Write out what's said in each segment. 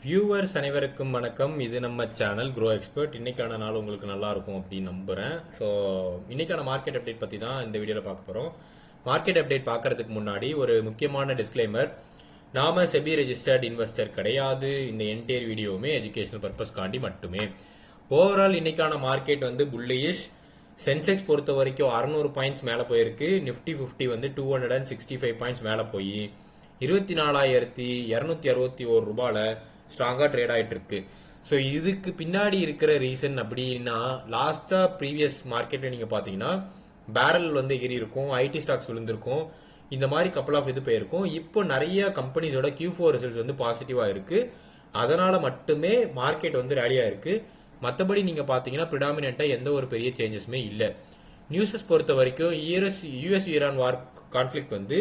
Viewers அனைவருக்கும் வணக்கம். இது நம்ம சேனல் க்ரோ எக்ஸ்பர்ட். இன்னைக்கான நாள் உங்களுக்கு நல்லா இருக்கும் அப்படின்னு நம்புகிறேன். ஸோ இன்னைக்கான மார்க்கெட் அப்டேட் பற்றி தான் இந்த வீடியோவில் பார்க்க போகிறோம். மார்க்கெட் அப்டேட் பார்க்கறதுக்கு முன்னாடி ஒரு முக்கியமான டிஸ்க்ளைமர். நாம செபி ரெஜிஸ்டர்ட் இன்வெஸ்டர் கிடையாது. இந்த என்டையர் வீடியோவுமே எஜுகேஷனல் பர்பஸ்க்காண்டி மட்டுமே. ஓவரால் இன்னைக்கான மார்க்கெட் வந்து புல்லிஷ். சென்செக்ஸ் பொறுத்த வரைக்கும் 600 பாயிண்ட்ஸ் மேலே போயிருக்கு. நிஃப்டி 50 வந்து 265 பாயிண்ட்ஸ் மேலே போய் 24,261 ரூபாயில் ஸ்ட்ராங்காக ட்ரேட் ஆகிட்டு இருக்கு. ஸோ இதுக்கு பின்னாடி இருக்கிற ரீசன் அப்படின்னா, லாஸ்ட்டாக ப்ரீவியஸ் மார்க்கெட்டில் நீங்கள் பார்த்தீங்கன்னா பேரல் வந்து எகிரி இருக்கும், ஐடி ஸ்டாக்ஸ் விழுந்திருக்கும், இந்த மாதிரி கப்பல் ஆஃப் இது போயிருக்கும். இப்போ நிறைய கம்பெனிஸோட Q4 ரிசல்ட்ஸ் வந்து பாசிட்டிவாக இருக்கு. அதனால மட்டுமே மார்க்கெட் வந்து ரேலியாக இருக்கு. மற்றபடி நீங்கள் பார்த்தீங்கன்னா ப்ரிடாமினெண்ட்டாக எந்த ஒரு பெரிய சேஞ்சஸுமே இல்லை. நியூஸஸ் பொறுத்த வரைக்கும் யூஎஸ் ஈரான் வார் கான்ஃப்ளிக்ட் வந்து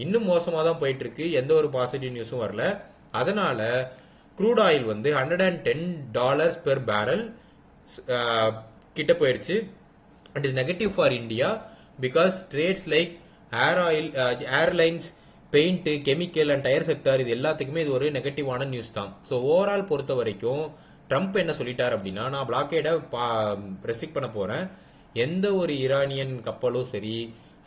இன்னும் மோசமாக தான் போயிட்டு இருக்கு. எந்த ஒரு பாசிட்டிவ் நியூஸும் வரல. அதனால க்ரூட் ஆயில் வந்து $110 பெர் பேரல் கிட்ட போயிருச்சு. It is negative for India because trades like airlines, paint, chemical and tyre sector இது எல்லாத்துக்குமே இது ஒரு நெகட்டிவான நியூஸ் தான். ஸோ ஓவரால் பொறுத்த வரைக்கும் ட்ரம்ப் என்ன சொல்லிட்டார் அப்படின்னா, நான் பிளாக்கேடை ரெஸ்ட்ரிக்ட் பண்ண போறேன். எந்த ஒரு ஈரானியன் கப்பலும் சரி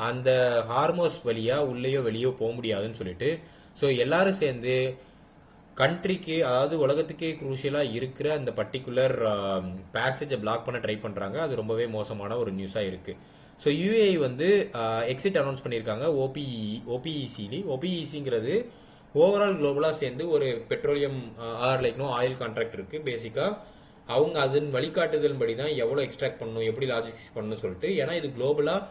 அந்த ஹார்மோஸ் வழியா உள்ளேயோ வெளியோ போக முடியாதுன்னு சொல்லிட்டு, ஸோ எல்லாரும் சேர்ந்து கண்ட்ரிக்கு, அதாவது உலகத்துக்கே குரூஷியலாக இருக்கிற அந்த பர்டிகுலர் பேசேஜை பிளாக் பண்ண ட்ரை பண்ணுறாங்க. அது ரொம்பவே மோசமான ஒரு நியூஸாக இருக்குது. ஸோ யூஏஇ வந்து எக்ஸிட் அனௌன்ஸ் பண்ணியிருக்காங்க ஓபிஇசிங்கிறது ஓவரால் குளோபலாக சேர்ந்து ஒரு பெட்ரோலியம் ஆயில் கான்ட்ராக்ட் இருக்குது. பேசிக்காக அவங்க அதன் வழிகாட்டுதல்படி தான் எவ்வளோ எக்ஸ்ட்ராக்ட் பண்ணணும், எப்படி லாஜிஸ்டிக்ஸ் பண்ணணும் சொல்லிட்டு, ஏன்னா இது குளோபலாக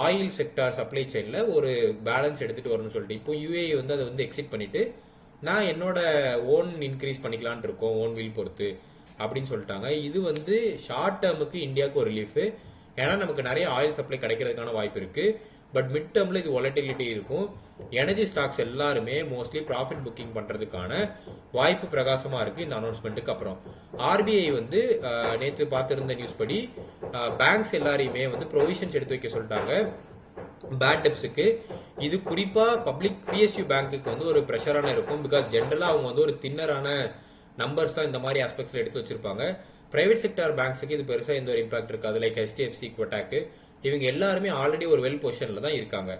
ஆயில் செக்டார் சப்ளை சைடில் ஒரு பேலன்ஸ் எடுத்துகிட்டு வரணும்னு சொல்லிட்டு இப்போ யூஏஇ வந்து அதை வந்து எக்ஸிட் பண்ணிவிட்டு நான் என்னோட ஓன் இன்க்ரீஸ் பண்ணிக்கலான் இருக்கோம், ஓன் வீல் பொறுத்து அப்படின்னு சொல்லிட்டாங்க. இது வந்து ஷார்ட் டேர்முக்கு இந்தியாவுக்கு ஒரு ரிலீஃப். ஏன்னா நமக்கு நிறைய ஆயில் சப்ளை கிடைக்கிறதுக்கான வாய்ப்பு இருக்கு. பட் மிட் டேர்ம்ல இது வாலட்டிலிட்டி இருக்கும். எனர்ஜி ஸ்டாக்ஸ் எல்லாருமே மோஸ்ட்லி ப்ராஃபிட் புக்கிங் பண்றதுக்கான வாய்ப்பு பிரகாசமா இருக்கு இந்த அனௌன்ஸ்மெண்ட்டுக்கு அப்புறம். ஆர்பிஐ வந்து நேற்று பார்த்திருந்த நியூஸ் படி பேங்க்ஸ் எல்லாரையுமே வந்து ப்ரொவிஷன்ஸ் எடுத்து வைக்க சொல்லிட்டாங்க பேட் டெப்ஸுக்கு. இது குறிப்பா பப்ளிக் பிஎஸ்யூ பேங்க்குக்கு வந்து ஒரு ப்ரெஷரான இருக்கும். பிகாஸ் ஜென்ரலா அவங்க வந்து ஒரு தின்னரான நம்பர்ஸ் தான் இந்த மாதிரி ஆஸ்பெக்ட்ஸ்ல எடுத்து வச்சிருப்பாங்க. பிரைவேட் செக்டார் பேங்க்ஸுக்கு இது பெருசா எந்த ஒரு இம்பாக்ட் இருக்காது. லைக் HDFC, கோட்டாக்கு, இவங்க எல்லாருமே ஆல்ரெடி ஒரு வெல் பொசிஷன்ல தான் இருக்காங்க.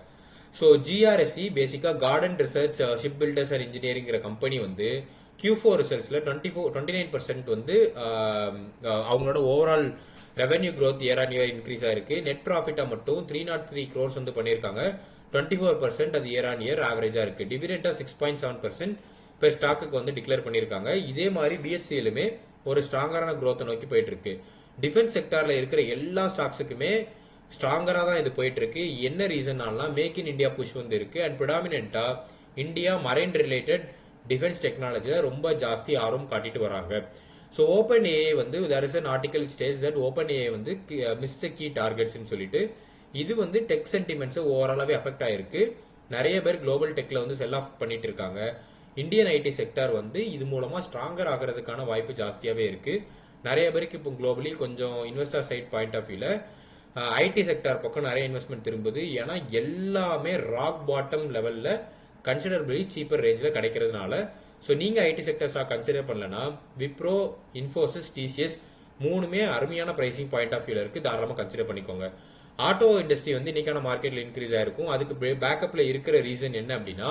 ஸோ GRSE பேசிக்கா Garden Reach ship builders and இன்ஜினியரிங்கிற கம்பெனி வந்து Q4 ரிசல்ட்ஸ்ல 29% வந்து அவங்களோட overall revenue growth year on year increase ஆயிருக்கு. நெட் ப்ராஃபிட்டா மட்டும் 303 crores வந்து பண்ணியிருக்காங்க. 24% அது இயர் ஆன் இயர் ஆவரேஜா இருக்கு. டிவிடெண்டா 6.7% பெர் ஸ்டாக்கு வந்து டிக்ளேர் பண்ணியிருக்காங்க. இதே மாதிரி BHCலுமே ஒரு ஸ்ட்ராங்கரான க்ரோத்தை நோக்கி போயிட்டு இருக்கு. டிஃபென்ஸ் செக்டார்ல இருக்கிற எல்லா ஸ்டாக்ஸுக்குமே ஸ்ட்ராங்கரா தான் இது போயிட்டு இருக்கு. என்ன ரீசன்னாலாம் மேக் இன் இந்தியா புஷ் வந்து இருக்கு. அண்ட் ப்ரிடாமினென்ட்டா இந்தியா மரைன் ரிலேட்டட் டிஃபென்ஸ் டெக்னாலஜில ரொம்ப ஜாஸ்தி ஆர்வம் காட்டிட்டு வராங்க. ஸோ OpenAI வந்து there is an article states that OpenAI வந்து மிஸ் த கீ டார்கெட்ஸ்னு சொல்லிட்டு, இது வந்து டெக் சென்டிமெண்ட்ஸை ஓவராலாவே அஃபெக்ட் ஆயிருக்கு. நிறைய பேர் குளோபல் டெக்ல வந்து செல் ஆஃப் பண்ணிட்டு இருக்காங்க. இந்தியன் ஐடி செக்டார் வந்து இது மூலமா ஸ்ட்ராங்கர் ஆகிறதுக்கான வாய்ப்பு ஜாஸ்தியாவே இருக்கு. நிறைய பேருக்கு இப்போ குளோபலி கொஞ்சம் இன்வெஸ்டர் சைட் பாயிண்ட் ஆஃப் வியூல ஐடி செக்டார் பக்கம் நிறைய இன்வெஸ்ட்மெண்ட் திரும்புது. ஏன்னா எல்லாமே ராக் பாட்டம் லெவல்ல கன்சிடரபிளி சீப்பர் ரேஞ்சில் கிடைக்கிறதுனால. ஸோ நீங்க ஐடி செக்டர் ஸ்டாக் கன்சிடர் பண்ணலன்னா விப்ரோ, இன்ஃபோசிஸ், TCS மூணுமே அருமையான பிரைசிங் பாயிண்ட் ஆஃப் வியூல இருக்கு. தாராளமாக கன்சிடர் பண்ணிக்கோங்க. ஆட்டோ இண்டஸ்ட்ரி வந்து இன்னைக்கான மார்க்கெட்ல இன்க்ரீஸ் ஆயிருக்கும். அதுக்கு பேக்கப்ல இருக்கிற ரீசன் என்ன அப்படின்னா,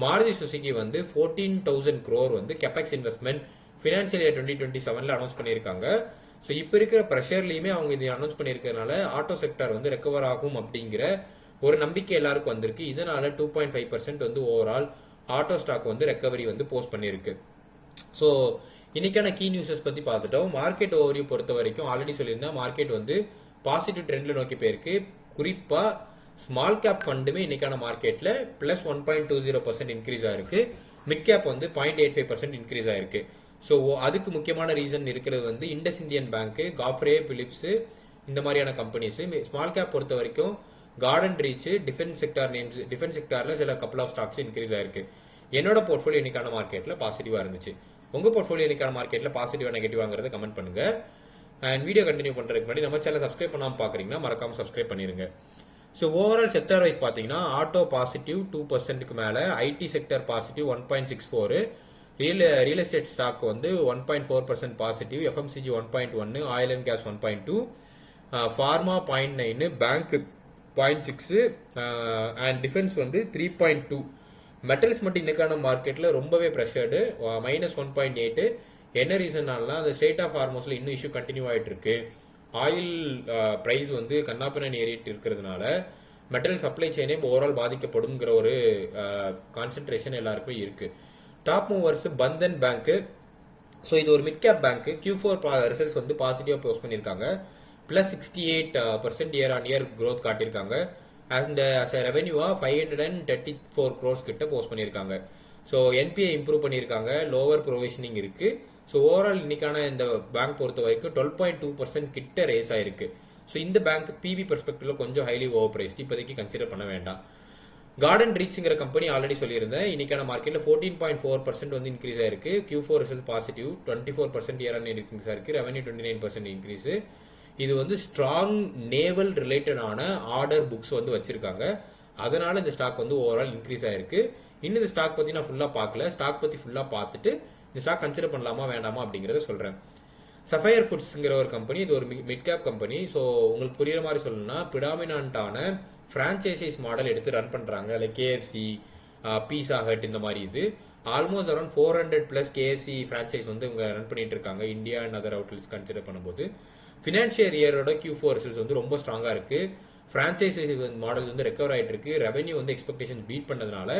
மாருதி சுசுகி வந்து 14,000 crore வந்து கெபெக்ஸ் இன்வெஸ்ட்மெண்ட் ஃபினான்சியல் இயர் 2027ல அனௌன்ஸ் பண்ணியிருக்காங்க. ஸோ இப்போ இருக்கிற ப்ரெஷர்லையுமே அவங்க இது அனௌன்ஸ் பண்ணியிருக்கிறதுனால ஆட்டோ செக்டார் வந்து ரெக்கவர் ஆகும் அப்படிங்கிற ஒரு நம்பிக்கை எல்லாருக்கும் வந்திருக்கு. இதனால 2.5% வந்து ஓவரால் ஆட்டோ ஸ்டாக் வந்து ரெக்கவரி வந்து போஸ்ட் பண்ணியிருக்கு. ஸோ இன்னைக்கான கீ நியூஸஸ் பத்தி பார்த்துட்டோம். மார்க்கெட் ஓவரியூ பொறுத்த வரைக்கும் ஆல்ரெடி சொல்லியிருந்தா மார்க்கெட் வந்து பாசிட்டிவ் ட்ரெண்ட்ல நோக்கி போயிருக்கு. குறிப்பா ஸ்மால் கேப் ஃபண்டுமே இன்னைக்கான மார்க்கெட்ல பிளஸ் 1.20% இன்க்ரீஸ் ஆயிருக்கு. மிட் கேப் வந்து 0.85% இன்க்ரீஸ் ஆயிருக்கு. ஸோ அதுக்கு முக்கியமான ரீசன் இருக்கிறது வந்து இண்டஸ் இந்தியன் பேங்க், காஃப்ரே, பிலிப்ஸ் இந்த மாதிரியான கம்பெனிஸ். ஸ்மால் கேப் பொறுத்த வரைக்கும் Garden Reach, defence sector names, defence செக்டார்ல சில கப்பல் ஆஃப் ஸ்டாக்ஸ் இன்க்ரீஸ் ஆயிருக்கு. என்னோட போர்ட்ஃபோலியோ இன்னைக்கான மார்க்கெட்ல பாசிட்டிவா இருந்துச்சு. உங்க போர்ட்ஃபோலியோ இன்னைக்கான மார்க்கெட்ல பாசிட்டிவா நெகட்டிவாங்கிறத கமெண்ட் பண்ணுங்க. அண்ட் வீடியோ கண்டினியூ பண்றதுக்கு முன்னாடி நம்ம சேனல் சப்ஸ்கிரைப் பண்ணாம பாக்குறீங்கன்னா மறக்காம சப்ஸ்கிரைப் பண்ணிருங்க. ஸோ ஓவரால் செக்டர் வைஸ் பார்த்தீங்கன்னா ஆட்டோ பாசிட்டிவ் 2%க்கு மேலே, IT sector positive 1.64, real estate stock வந்து 1.4% positive, FMCG 1.1, oil and gas 1.2, pharma 0.9, bank 0.6 and defence வந்து 3.2. மெட்டல்ஸ் மட்டும் இன்னைக்கான மார்க்கெட்டில் ரொம்பவே ப்ரெஷர்டு, -1.8. என்ன ரீசன்னால அந்த ஸ்டேட் ஆஃப் ஹார்மோஸில் இன்னும் இஷ்யூ கண்டினியூ ஆகிட்டு இருக்கு. ஆயில் ப்ரைஸ் வந்து கண்ணாப்பின்னு ஏறிட்டு இருக்கிறதுனால மெட்டல் சப்ளை செயினே ஓவரால் பாதிக்கப்படுங்கிற ஒரு கான்சென்ட்ரேஷன் எல்லாருக்குமே இருக்கு. Top movers Bandhan bank. So இது ஒரு mid cap bank. Q4 results வந்து பாசிட்டிவாக போஸ்ட் பண்ணியிருக்காங்க. +68% இயர் ஆன் இயர் க்ரோத் காட்டியிருக்காங்க. அண்ட் ரெவென்யூவா 534 crores கிட்ட போஸ்ட் பண்ணியிருக்காங்க. ஸோ என்பிஐ இம்ப்ரூவ் பண்ணியிருக்காங்க, லோவர் ப்ரொவிஷனிங் இருக்கு. ஸோ ஓவரால் இன்னைக்கான இந்த பேங்க் பொறுத்த வரைக்கும் 12.2% கிட்ட ரேஸ் ஆயிருக்கு. ஸோ இந்த பேங்க் பிவி பெர்ஸ்பெக்டிவ்ல கொஞ்சம் ஹைலி ஓவர் பிரைஸ்ட், இப்போதைக்கு கன்சிடர் பண்ண வேண்டாம். கார்டன் ரீச்ங்கிற கம்பெனி ஆல்ரெடி சொல்லியிருந்தேன். இன்னைக்கான மார்க்கெட்ல 14.4% வந்து இன்க்ரீஸ் ஆயிருக்கு. Q4 result positive, 24% year on year increase ஆயிருக்கு. Revenue 29% increase. இது வந்து ஸ்ட்ராங் நேவல் ரிலேட்டடான ஆர்டர் புக்ஸ் வந்து வச்சிருக்காங்க. அதனால இந்த ஸ்டாக் வந்து ஓவரால் இன்க்ரீஸ் ஆயிருக்கு. இன்னும் இந்த ஸ்டாக் பத்தி நான் ஃபுல்லா பார்க்கல. ஸ்டாக் பத்தி ஃபுல்லா பார்த்துட்டு இந்த ஸ்டாக் கன்சிடர் பண்ணலாமா வேண்டாமா அப்படிங்கறத சொல்றேன். சஃபயர் ஃபுட்ஸ்ங்கிற ஒரு கம்பெனி, இது ஒரு மிட் கேப் கம்பெனி. ஸோ உங்களுக்கு புரியுற மாதிரி சொல்லணும்னா ப்ரிடாமினான்டான ஃப்ரான்ச்சைசிஸ் மாடல் எடுத்து ரன் பண்றாங்க. லைக் கேஎஃப்சி, பீஸா ஹட், இந்த மாதிரி. இது ஆல்மோஸ்ட் அரௌண்ட் 400+ கேஎஃப்சி ஃப்ரான்ச்சைஸ் வந்து இவங்க ரன் பண்ணிட்டு இருக்காங்க, India and other outlets consider பண்ணும்போது. ஃபினான்ஷியல் இயரோட Q4 ரிசல்ட்ஸ் வந்து ரொம்ப ஸ்ட்ராங்கா இருக்கு. ஃப்ரான்ச்சைசி மாடல் வந்து ரெக்கவர் ஆயிட்டு இருக்கு. ரெவன்யூ வந்து எக்ஸ்பெக்டேஷன் பீட் பண்ணதுனால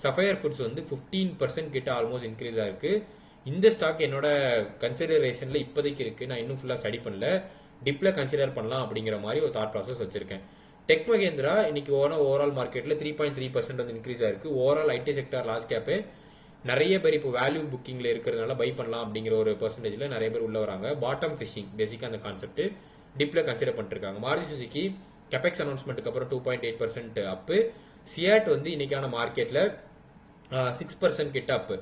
சஃபயர் ஃபுட்ஸ் வந்து 15% கிட்ட ஆல்மோஸ்ட் இன்க்ரீஸ் ஆயிருக்கு. இந்த ஸ்டாக் என்னோட கன்சிடரேஷன்ல இப்போதைக்கு இருக்கு. நான் இன்னும் ஃபுல்லா ஸ்டடி பண்ணல. டிப்ல கன்சிடர் பண்ணலாம் அப்படிங்கிற மாதிரி ஒரு தாட் ப்ராசஸ் வச்சிருக்கேன். டெக் மகேந்திரா இன்னைக்கு ஓவரால் மார்க்கெட்ல 3.3% வந்து இன்க்ரீஸ் ஆயிருக்கு. Overall IT sector large cap நிறைய பேர் இப்போ வேல்யூ புக்கிங்ல இருக்கிறதுனால பை பண்ணலாம் அப்படிங்கிற ஒரு பெர்சன்டேஜ்ல நிறைய பேர் உள்ள வராங்க. பாட்டம் ஃபிஷிங் பேசிக்கா அந்த கான்செப்ட் டிப்ல கன்சிடர் பண்ணிருக்காங்க. மாருதி சுசுகி கெபெக்ஸ் அனௌன்ஸ்மெண்ட்டுக்கு அப்புறம் 2.8% அப். சியாட் வந்து இன்னைக்கான மார்க்கெட்ல 6% கிட்ட அப்.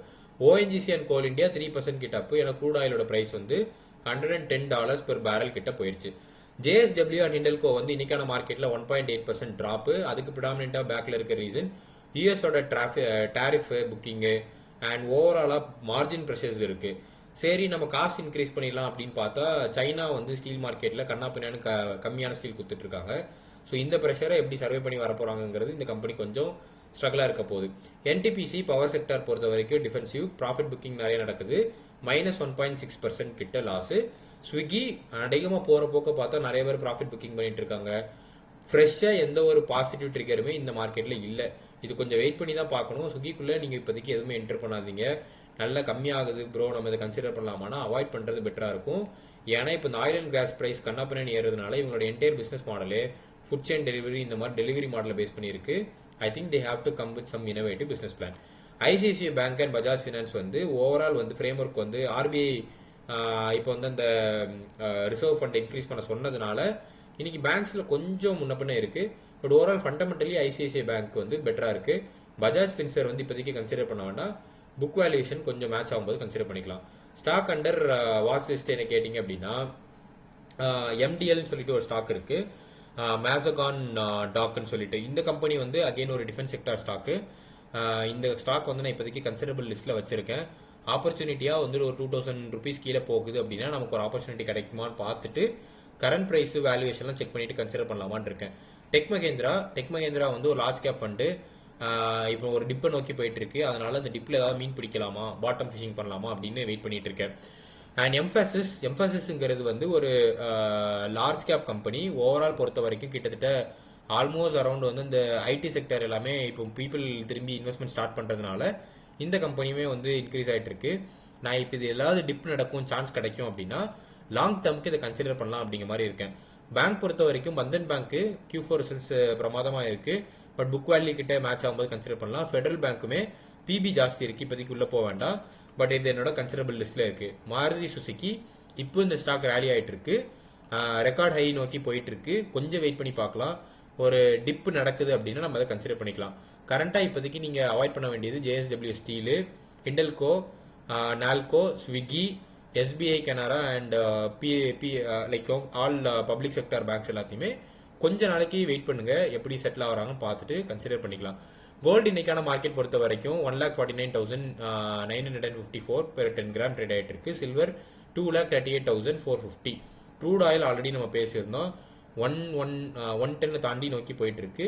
ஓஎன்ஜிசி அண்ட் கோல் இந்தியா 3% கிட்ட அப். ஏன்னா க்ரூட் ஆயிலோட பிரைஸ் வந்து $110 per barrel கிட்ட போயிருச்சு. JSW அண்ட் ஹிண்டல்கோ வந்து இன்னைக்கான மார்க்கெட்ல 1.8% டிராப். அதுக்கு ப்ரிடாமினென்ட்டா பேக்ல இருக்க ரீசன் யூஎஸோட டாரிஃப் புக்கிங்கு அண்ட் ஓவராலா மார்ஜின் ப்ரெஷர்ஸ் இருக்கு. சரி நம்ம காஸ்ட் இன்க்ரீஸ் பண்ணிடலாம் அப்படின்னு பார்த்தா சைனா வந்து ஸ்டீல் மார்க்கெட்ல கண்ணா பின்னான்னு கம்மியான ஸ்டீல் கொடுத்துட்டு இருக்காங்க. ஸோ இந்த ப்ரெஷரை எப்படி சர்வே பண்ணி வரப்போறாங்கிறது இந்த கம்பெனி கொஞ்சம் ஸ்ட்ரகிளா இருக்க போகுது. என்டிபிசி பவர் செக்டர் பொறுத்த வரைக்கும் டிஃபென்சிவ், ப்ராஃபிட் புக்கிங் நிறைய நடக்குது. -1.6% கிட்ட லாஸ். ஸ்விக்கி அதிகமாக போற போக்க பார்த்தா நிறைய பேர் ப்ராஃபிட் புக்கிங் பண்ணிட்டு இருக்காங்க. ஃப்ரெஷ்ஷா எந்த ஒரு பாசிட்டிவ் ட்ரிகருமே இந்த மார்க்கெட்ல இல்ல. இது கொஞ்சம் வெயிட் பண்ணி தான் பார்க்கணும். ஸ்விக்கிக்குள்ள நீங்க இப்போதைக்கு எதுவுமே என்டர் பண்ணாதீங்க. நல்லா கம்மியாகுது ப்ரோ, நம்ம இதை கன்சிடர் பண்ணலாமான்னா அவாய்ட் பண்றது பெட்டரா இருக்கும். ஏன்னா இப்போ இந்த ஆயில் அண்ட் கேஸ் பிரைஸ் கண்ணாப்பின்னு ஏறதுனால இவங்களோட என்டையர் பிசினஸ் மாடலே ஃபுட் செயின் டெலிவரி இந்த மாதிரி டெலிவரி மாடலை பேஸ் பண்ணியிருக்கு. I think they have to come with some innovative business plan. ICICI bank and Bajaj finance வந்து ஓவரால் வந்து ஃப்ரேம் ஒர்க் வந்து ஆர்பிஐ இப்போ வந்து அந்த ரிசர்வ் ஃபண்ட் இன்க்ரீஸ் பண்ண சொன்னதுனால இன்னைக்கு பேங்க்ஸ்ல கொஞ்சம் முன்ன பின்ன இருக்கு. But overall fundamentally ICICI bank வந்து பெட்டரா இருக்கு. பஜாஜ் ஃபின்சர் வந்து இப்போதைக்கு கன்சிடர் பண்ண வேண்டாம். புக் வேல்யூஷன் கொஞ்சம் மேட்ச் ஆகும்போது கன்சிடர் பண்ணிக்கலாம். ஸ்டாக் அண்டர் வாட்ச் லிஸ்ட் என்ன கேட்டிங்க அப்படின்னா எம்டிஎல்னு சொல்லிட்டு ஒரு ஸ்டாக் இருக்கு, மேசகான் டாக்னு சொல்லிட்டு. இந்த கம்பெனி வந்து அகைன் ஒரு டிஃபென்ஸ் செக்டார் ஸ்டாக்கு. இந்த ஸ்டாக் வந்து நான் இப்போதைக்கு கன்சிடரபிள் லிஸ்ட்ல வச்சிருக்கேன். ஆப்பர்ச்சுனிட்டியா வந்து ஒரு 2000 rupees கீழே போகுது அப்படின்னா நமக்கு ஒரு ஆப்பர்ச்சுனிட்டி கிடைக்குமான்னு பார்த்துட்டு கரண்ட் பிரைஸ் வேல்யூவேஷன்லாம் செக் பண்ணிட்டு கன்சிடர் பண்ணலாமான்னு இருக்கேன். டெக் மகேந்திரா வந்து ஒரு லார்ஜ் கேப் ஃபண்டு. இப்போ ஒரு டிப்பை நோக்கி போயிட்டு இருக்கு. அதனால அந்த டிப்ல ஏதாவது மீன் பிடிக்கலாமா, பாட்டம் ஃபிஷிங் பண்ணலாமா அப்படின்னு வெயிட் பண்ணிட்டு இருக்கேன். அண்ட் எம்ஃபசிஸ்ங்கிறது வந்து ஒரு லார்ஜ் கேப் கம்பெனி. ஓவரால் பொறுத்த வரைக்கும் கிட்டத்தட்ட ஆல்மோஸ்ட் அரௌண்ட் வந்து இந்த ஐடி செக்டர் எல்லாமே இப்போ பீப்புள் திரும்பி இன்வெஸ்ட்மெண்ட் ஸ்டார்ட் பண்றதுனால இந்த கம்பெனியுமே வந்து இன்க்ரீஸ் ஆயிட்டு இருக்கு. நான் இப்போ இது ஏதாவது டிப் நடக்கும் சான்ஸ் கிடைக்கும் அப்படின்னா லாங் டேர்முக்கு இதை கன்சிடர் பண்ணலாம் அப்படிங்கிற மாதிரி இருக்கேன். பேங்க் பொறுத்த வரைக்கும் பந்தன் பேங்க் Q4 ரிசல்ட்ஸ் பிரமாதமா இருக்கு. பட் புக் வேல்யூ கிட்ட மேட்ச் ஆகும்போது கன்சிடர் பண்ணலாம். ஃபெடரல் பேங்க்குமே பிபி ஜாஸ்தி இருக்கு, இப்போதைக்கு உள்ள போக வேண்டாம். பட் இது என்னோட கன்சிடரபிள் லிஸ்ட்ல இருக்கு. மாருதி சுசுகி இப்போ இந்த ஸ்டாக் ரேலி ஆயிட்டு இருக்கு, ரெக்கார்ட் ஹை நோக்கி போயிட்டு இருக்கு. கொஞ்சம் வெயிட் பண்ணி பார்க்கலாம். ஒரு டிப் நடக்குது அப்படின்னா நம்ம அதை கன்சிடர் பண்ணிக்கலாம். கரண்டா இப்போதைக்கு நீங்க அவாய்ட் பண்ண வேண்டியது JSW steel, Hindalco, Nalco, Swiggy, SBI Canara and like all public sector banks எல்லாத்தையுமே கொஞ்ச நாளைக்கு வெயிட் பண்ணுங்க, எப்படி செட்டில் ஆகிறாங்கன்னு பார்த்துட்டு கன்சிடர் பண்ணிக்கலாம். கோல்டு இன்னைக்கான மார்க்கெட் பொறுத்த வரைக்கும் 1,49,954 பெர் 10 கிராம் ட்ரேட் ஆகிட்டு இருக்கு. சில்வர் 2,38,450. க்ரூட் ஆயில் ஆல்ரெடி நம்ம பேசியிருந்தோம், 110 தாண்டி நோக்கி போயிட்டு இருக்கு.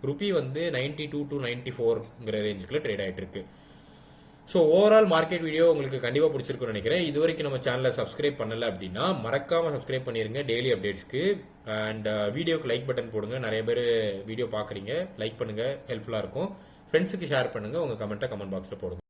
ருபி வந்து 92 to 94ங்கிற ரேஞ்சுக்குள்ள ட்ரேட் ஆகிட்டு இருக்கு. ஸோ ஓவரால் மார்க்கெட் வீடியோ உங்களுக்கு கண்டிப்பாக பிடிச்சிருக்குன்னு நினைக்கிறேன். இது வரைக்கும் நம்ம சேனலை சப்ஸ்கிரைப் பண்ணலை அப்படின்னா மறக்காமல் சப்ஸ்கிரைப் பண்ணிடுங்க டெய்லி அப்டேட்ஸ்க்கு. அண்ட் வீடியோக்கு லைக் பட்டன் போடுங்க. நிறைய பேர் வீடியோ பார்க்குறீங்க, லைக் பண்ணுங்கள், ஹெல்ப்ஃபுல்லாக இருக்கும். ஃப்ரெண்ட்ஸுக்கு ஷேர் பண்ணுங்கள், உங்கள் கமெண்ட்டை கமெண்ட் பாக்ஸில் போடுங்க.